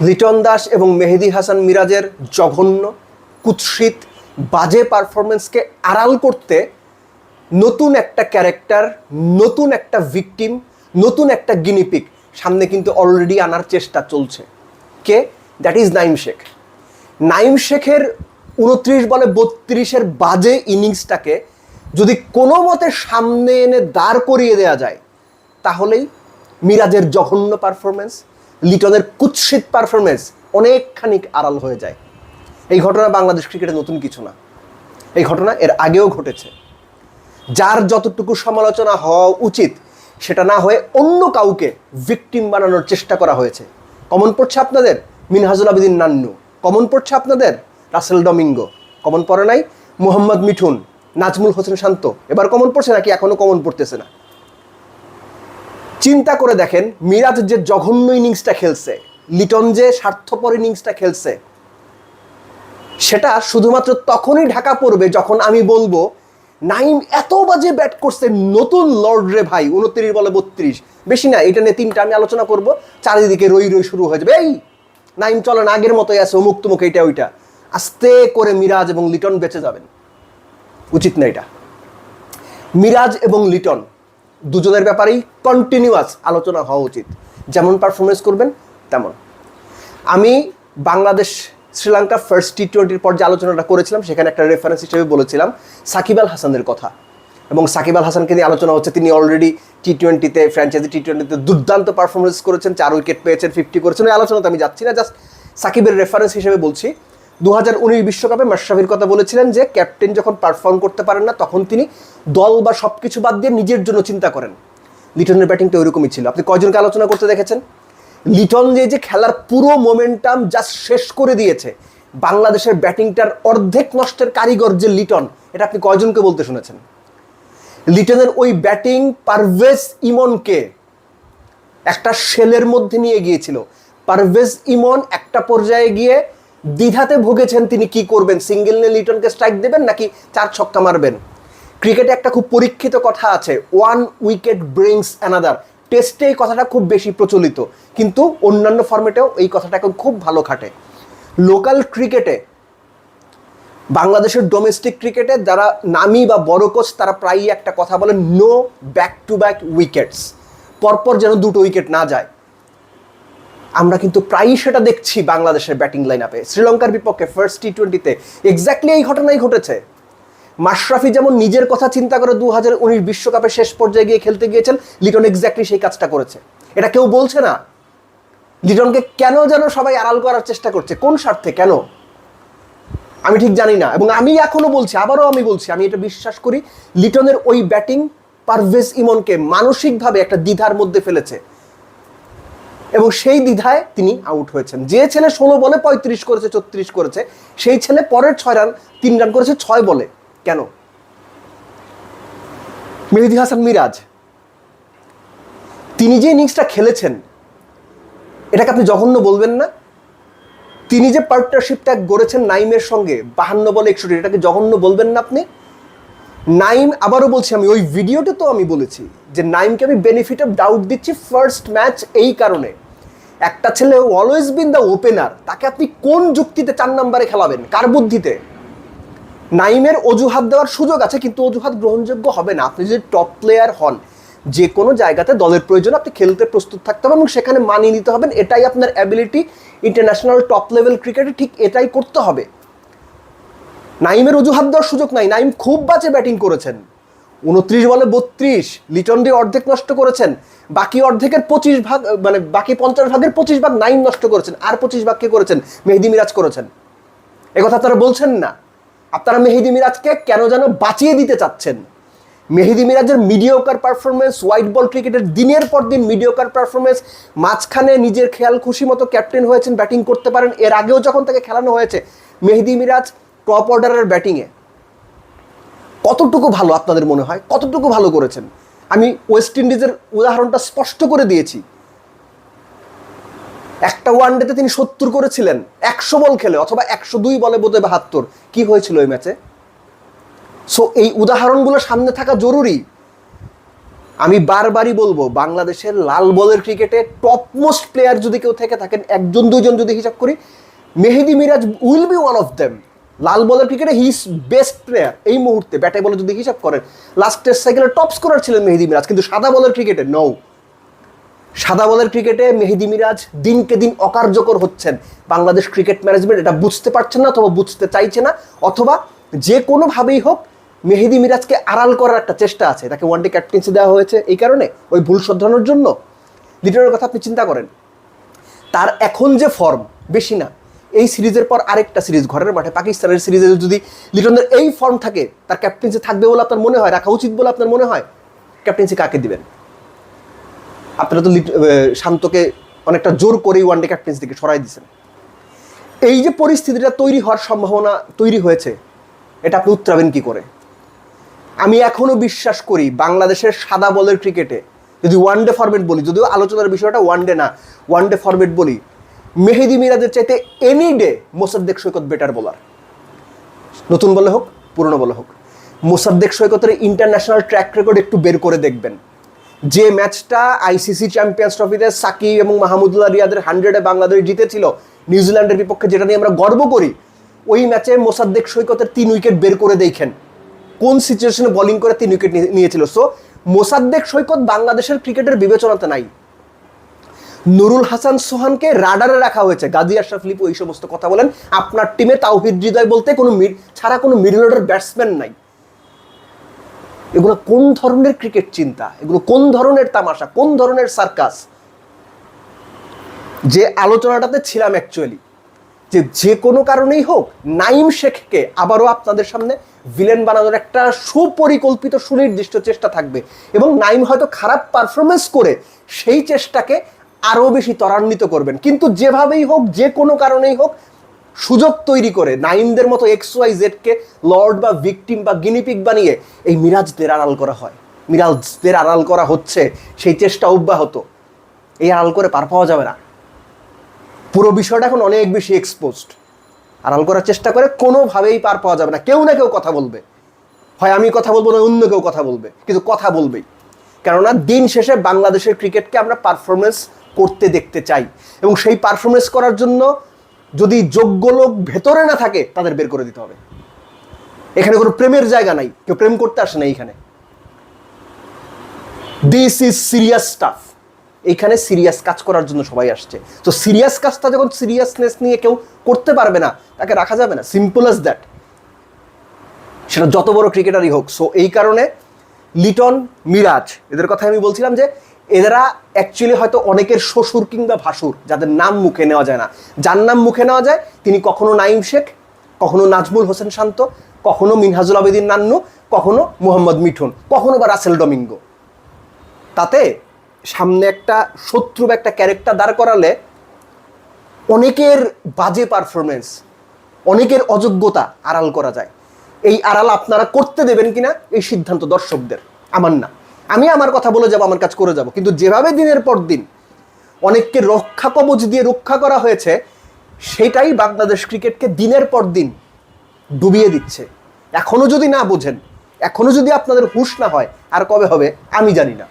লিটন দাস এবং মেহেদী হাসান মিরাজের জঘন্য, কুৎসিত, বাজে পারফরমেন্সকে আড়াল করতে নতুন একটা ক্যারেক্টার, নতুন একটা ভিকটিম, নতুন একটা গিনিপিক সামনে কিন্তু অলরেডি আনার চেষ্টা চলছে। কে? That is Naim Sheikh. নাইম শেখের 29 বলে 32-এর বাজে ইনিংসটাকে যদি কোনো মতে সামনে এনে দাঁড় করিয়ে দেওয়া যায়, তাহলেই মিরাজের জঘন্য পারফরমেন্স, লিটনের কুৎসিত পারফরমেন্স অনেকখানি আড়াল হয়ে যায়। এই ঘটনা বাংলাদেশ ক্রিকেটে নতুন কিছু না, এই ঘটনা এর আগেও ঘটেছে। যার যতটুকু সমালোচনা হওয়া উচিত সেটা না হয়ে অন্য কাউকে ভিকটিম বানানোর চেষ্টা করা হয়েছে। কমন পড়ছে আপনাদের মিনহাজুল আবেদিন নান্নু, কমন পড়ছে আপনাদের রাসেল ডমিঙ্গো, কমন পড়ে নাই মোহাম্মদ মিঠুন, নাজমুল হোসেন শান্ত, এবার কমন পড়ছে নাকি এখনো কমন পড়তেছে না? চিন্তা করে দেখেন, মিরাজ যে জঘন্য ইনিংসটা খেলছে, লিটন যে স্বার্থপর ইনিংসটা খেলছে, সেটা শুধুমাত্র তখনই ঢাকা পড়বে যখন আমি বলবো নাইম এত বাজে ব্যাট করছে, নতুন লর্ড রে ভাই, 29 বলে 32, বেশি না, এটা নিয়ে 3টা আমি আলোচনা করব, চারিদিকে রই রই শুরু হয়ে যাবে, এই নাইম চলে না, আগের মতোই আছে, অমুক তুমুক, এইটা ওইটা। আস্তে করে মিরাজ এবং লিটন বেঁচে যাবেন, উচিত না এটা। মিরাজ এবং লিটন দুজনের ব্যাপারেই কন্টিনিউয়াস আলোচনা হওয়া উচিত, যেমন পারফরমেন্স করবেন তেমন। আমি বাংলাদেশ শ্রীলঙ্কা ফার্স্ট টি-20-র পর যে আলোচনাটা করেছিলাম, সেখানে একটা রেফারেন্স হিসেবে বলেছিলাম সাকিব আল হাসানের কথা, এবং সাকিব আল হাসানকে নিয়ে আলোচনা হচ্ছে। তিনি অলরেডি টি-20-তে, ফ্র্যাঞ্চাইজি টি-20-তে দুর্দান্ত পারফরমেন্স করেছেন, 4 উইকেট পেয়েছেন, 50 করেছেন। ওই আলোচনাতে আমি যাচ্ছি না, জাস্ট সাকিবের রেফারেন্স হিসেবে বলছি। 2019 বিশ্বকাপে মাশরাফির কথা বলেছিলেন যে ক্যাপ্টেন যখন পারফর্ম করতে পারেন না, তখন তিনি দল বা সব কিছু বাদ দিয়ে নিজের জন্য চিন্তা করেন। লিটনের ব্যাটিংটা ওইরকমই ছিল। আপনি কয়জনকে আলোচনা করতে দেখেছেন? লিটন যে খেলার পুরো মোমেন্টাম জাস্ট শেষ করে দিয়েছে, বাংলাদেশের ব্যাটিংটার অর্ধেক নষ্টের কারিগর যে লিটন, এটা আপনি কয়জনকে বলতে শুনেছেন? লিটনের ওই ব্যাটিং পারভেজ ইমনকে একটা শেলের মধ্যে নিয়ে গিয়েছিল। পারভেজ ইমন একটা পর্যায়ে গিয়ে দ্বিধাতে ভুগেছেন, তিনি কি করবেন, সিঙ্গেল নিয়ে লিটনকে স্ট্রাইক দেবেন নাকি 4 ছক্কা মারবেন। ক্রিকেটে একটা খুব পরীক্ষিত কথা আছে, 1 উইকেট ব্রিংস অ্যানাদার। টেস্টে এই কথাটা খুব বেশি প্রচলিত, কিন্তু অন্যান্য ফরম্যাটেও এই কথাটা এখন খুব ভালো খাটে। লোকাল ক্রিকেটে, বাংলাদেশের ডোমেস্টিক ক্রিকেটে যারা নামি বা বড় কোচ, তারা প্রায়ই একটা কথা বলেন, no back to back wickets, পরপর যেন 2টো উইকেট না যায়। আমরা কিন্তু প্রায়ই সেটা দেখছি বাংলাদেশের ব্যাটিং লাইন আপে। শ্রীলঙ্কার বিপক্ষে ফার্স্ট টি-20-তে এক্স্যাক্টলি এই ঘটনাই ঘটেছে। মাশরাফি যেমন নিজের কথা চিন্তা করে 2019 বিশ্বকাপের শেষ পর্যায়ে গিয়ে খেলতে গিয়েছেন, লিটন এক্স্যাক্টলি সেই কাজটা করেছে। এটা কেউ বলছে না। লিটনকে কেন যেন সবাই আড়াল করার চেষ্টা করছে, কোন স্বার্থে, কেন আমি ঠিক জানি না। এবং আমি এখনো বলছি, আবারও আমি বলছি, আমি এটা বিশ্বাস করি লিটনের ওই ব্যাটিং পারভেজ ইমনকে মানসিকভাবে একটা দ্বিধার মধ্যে ফেলেছে, এবং সেই দ্বিধায় তিনি আউট হয়েছেন। যে ছেলে 16 বলে 35 করেছে, 34 করেছে, সেই ছেলে পরের 3 রান করেছে 6 বলে। কেন? মেহেদী হাসান মিরাজ তিনি যে ইনিংসটা খেলেছেন, এটাকে আপনি জঘন্য বলবেন না? তিনি যে পার্টনারশিপটা গড়েছেন নাইমের সঙ্গে 52 বলে 61, এটাকে জঘন্য বলবেন না আপনি? নাইম, আবারও বলছি, আমি ওই ভিডিওতে তো আমি বলেছি যে নাইমকে আমি বেনিফিট অফ ডাউট দিচ্ছি ফার্স্ট ম্যাচ এই কারণে, একটা ছেলে অলওয়েজ বিন দ্য ওপেনার, তাকে আপনি কোন যুক্তিতে 4 নম্বরে খেলাবেন, কার বুদ্ধিতে? নাইমের অজুহাত দেওয়ার সুযোগ আছে, কিন্তু অজুহাত গ্রহণযোগ্য হবে না। আপনি যদি টপ প্লেয়ার হন, যে কোনো জায়গাতে দলের প্রয়োজন আপনি খেলতে প্রস্তুত থাকতে হবে এবং সেখানে মানিয়ে নিতে হবেন, এটাই আপনার অ্যাবিলিটি। ইন্টারন্যাশনাল টপ লেভেল ক্রিকেটে ঠিক এটাই করতে হবে। নাইমের অজুহাত দেওয়ার সুযোগ নাই। নাইম খুব বাজে ব্যাটিং করেছেন, 29 বলে 32, লিটন দিয়ে অর্ধেক নষ্ট করেছেন, বাকি অর্ধেকের 25 ভাগ, মানে বাকি 50 ভাগের 25 ভাগ নাইম নষ্ট করেছেন, আর 25 ভাগ কে করেছেন? মেহেদী মিরাজ করেছেন। একথা আপনারা বলছেন না। আপনারা মেহেদী মিরাজকে কেন যেন বাঁচিয়ে দিতে চাচ্ছেন। মেহেদী মিরাজের মিডিওকার পারফরমেন্স, হোয়াইট বল ক্রিকেটের দিনের পর দিন মিডিওকার পারফরমেন্স, মাঝখানে নিজের খেয়াল খুশি মতো ক্যাপ্টেন হয়েছেন, ব্যাটিং করতে পারেন। এর আগেও যখন তাকে খেলানো হয়েছে, মেহেদী মিরাজ টপ অর্ডারের ব্যাটিংয়ে কতটুকু ভালো আপনাদের মনে হয়? কতটুকু ভালো করেছেন? আমি ওয়েস্ট ইন্ডিজের উদাহরণটা স্পষ্ট করে দিয়েছি। একটা ওয়ানডেতে তিনি 70 করেছিলেন 100 বল খেলে, অথবা 102 বলে বোধহয় 72। কি হয়েছিল ওই ম্যাচে? সো এই উদাহরণগুলো সামনে থাকা জরুরি। আমি বারবারই বলবো, বাংলাদেশের লাল বলের ক্রিকেটে টপ মোস্ট প্লেয়ার যদি কেউ থেকে থাকেন, 1-2 জন যদি হিসাব করি, Mehedi Miraz will be one of them. লাল বলের ক্রিকেটে হি ইজ বেস্ট প্লেয়ার এই মুহূর্তে, ব্যাটে বলে যদি হিসাব করেন। লাস্ট টেস্ট সাইকেলের টপ স্কোরার ছিলেন মেহেদী মিরাজ, কিন্তু সাদা বলের ক্রিকেটে নৌ। সাদা বলের ক্রিকেটে মেহেদী মিরাজ দিনকে দিন অকার্যকর হচ্ছেন। বাংলাদেশ ক্রিকেট ম্যানেজমেন্ট এটা বুঝতে পারছেন না, অথবা বুঝতে চাইছে না, অথবা যে কোনোভাবেই হোক মেহেদী মিরাজকে আড়াল করার একটা চেষ্টা আছে। তাকে ওয়ানডে ক্যাপ্টেন্সি দেওয়া হয়েছে এই কারণে, ওই ভুল শোধরানোর জন্য। লিটনের কথা আপনি চিন্তা করেন, তার এখন যে ফর্ম, বেশি না, এই সিরিজের পর আরেকটা সিরিজ ঘরের মাঠে পাকিস্তানের সিরিজে যদি লিটনের এই ফর্ম থাকে, তার ক্যাপ্টেন্সি থাকবে বলে আপনার মনে হয়, রাখা উচিত বলে আপনার মনে হয়? ক্যাপ্টেন্সি কাকে দিবেন? আপনারা তো শান্তকে অনেকটা জোর করেই ওয়ানডে ক্যাপ্টেন্সি থেকে সরাই দিয়েছেন। এই যে পরিস্থিতিটা তৈরি হওয়ার সম্ভাবনা তৈরি হয়েছে, এটা আপনি উত্তরাবেন কি করে? আমি এখনো বিশ্বাস করি বাংলাদেশের সাদা বলের ক্রিকেটে, যদি ওয়ানডে ফরম্যাট বলি, যদিও আলোচনার বিষয়টা ওয়ানডে না, ওয়ানডে ফরম্যাট বলি, মেহেদী মিরাজের চাইতে এনি ডে মোসাদ্দেক সৈকত বেটার বোলার। নতুন বলে হোক, পুরনো বলে হোক, মোসাদ্দেক সৈকতের ইন্টারন্যাশনাল ট্র্যাক রেকর্ড একটু বের করে দেখবেন। যে ম্যাচটা আইসিসি চ্যাম্পিয়ন্স ট্রফিতে সাকিব এবং মাহমুদুল্লাহ রিয়াদের 100-এ বাংলাদেশ জিতেছিল নিউজিল্যান্ডের বিপক্ষে, যেটা নিয়ে আমরা গর্ব করি, ওই ম্যাচে মোসাদ্দেক সৈকতের 3 উইকেট বের করে দেখেন কোন সিচুয়েশনে বোলিং করে 3 উইকেট নিয়েছিল। সো মোসাদ্দেক সৈকত বাংলাদেশের ক্রিকেটের বিবেচনাতে নাই। নুরুল হাসান সোহানকে রাডারে রাখা হয়েছে, গাজী আশরাফ লিপু এই সমস্ত কথা বলেন। আপনার টিমে তাওহিদ হৃদয় বলতে ছাড়া কোনো মিডল অর্ডার ব্যাটসম্যান নাই। এগুলো কোন ধরনের ক্রিকেট চিন্তা? এগুলো কোন ধরনের তামাশা, কোন ধরনের সার্কাস? যে আলোচনাটাতে ছিলাম অ্যাকচুয়ালি, যে কোনো কারণেই হোক নাইম শেখকে আবারও আপনাদের সামনে ভিলেন বানানোর একটা সুপরিকল্পিত সুনির্দিষ্ট চেষ্টা থাকবে, এবং নাইম হয়তো খারাপ পারফরমেন্স করে সেই চেষ্টাকে আরও বেশি ত্বরান্বিত করবেন। কিন্তু যেভাবেই হোক, যে কোনো কারণেই হোক, সুযোগ তৈরি করে নাইমদের মতো XYZকে লর্ড বা ভিকটিম বা গিনিপিক বানিয়ে এই মিরাজদের আড়াল করা হয়, মিরাজদের আড়াল করা হচ্ছে। সেই চেষ্টা অব্যাহত, এই আড়াল করে পার পাওয়া যাবে না। পুরো বিষয়টা এখন অনেক বেশি এক্সপোজড। আড়াল করার চেষ্টা করে কোনোভাবেই পার পাওয়া যাবে না। কেউ না কেউ কথা বলবে, হয় আমি কথা বলবো না অন্য কেউ কথা বলবে, কিন্তু কথা বলবেই। কেননা দিন শেষে বাংলাদেশের ক্রিকেটকে আমরা পারফরমেন্স করতে দেখতে চাই, এবং সেই পারফরমেন্স করার জন্য যদি যোগ্য লোক ভেতরে না থাকে, তাদের বের করে দিতে হবে। এখানে কোনো প্রেমের জায়গা নাই, কেউ প্রেম করতে আসে না এইখানে। This is serious staff. এইখানে সিরিয়াস কাজ করার জন্য সবাই আসছে। তো সিরিয়াস কাজটা যখন সিরিয়াসনেস নিয়ে কেউ করতে পারবে না, তাকে রাখা যাবে না। সিম্পল অ্যাজ দ্যাট, সেটা যত বড় ক্রিকেটারই হোক। সো এই কারণে লিটন, মিরাজ, এদের কথা আমি বলছিলাম যে এরা অ্যাকচুয়ালি হয়তো অনেকের শ্বশুর কিংবা ভাসুর, যাদের নাম মুখে নেওয়া যায় না। যার নাম মুখে নেওয়া যায় তিনি কখনো নাইম শেখ, কখনো নাজমুল হোসেন শান্ত, কখনো মিনহাজুল আবেদিন নান্নু, কখনো মোহাম্মদ মিঠুন, কখনো বা রাসেল ডমিঙ্গো। তাতে সামনে একটা শত্রু বা একটা ক্যারেক্টার দাঁড় করালে অনেকের বাজে পারফরমেন্স, অনেকের অযোগ্যতা আড়াল করা যায়। এই আড়াল আপনারা করতে দেবেন কিনা, এই সিদ্ধান্ত দর্শকদের, আমার না। আমি আমার কথা বলে যাব, আমার কাজ করে যাব, কিন্তু যেভাবে দিনের পর দিন অনেককে রক্ষা কবচ দিয়ে রক্ষা করা হয়েছে, সেটাই বাংলাদেশ ক্রিকেটকে দিনের পর দিন ডুবিয়ে দিচ্ছে। এখনো যদি না বোঝেন, এখনো যদি আপনাদের হুঁশ না হয়, আর কবে হবে আমি জানি না।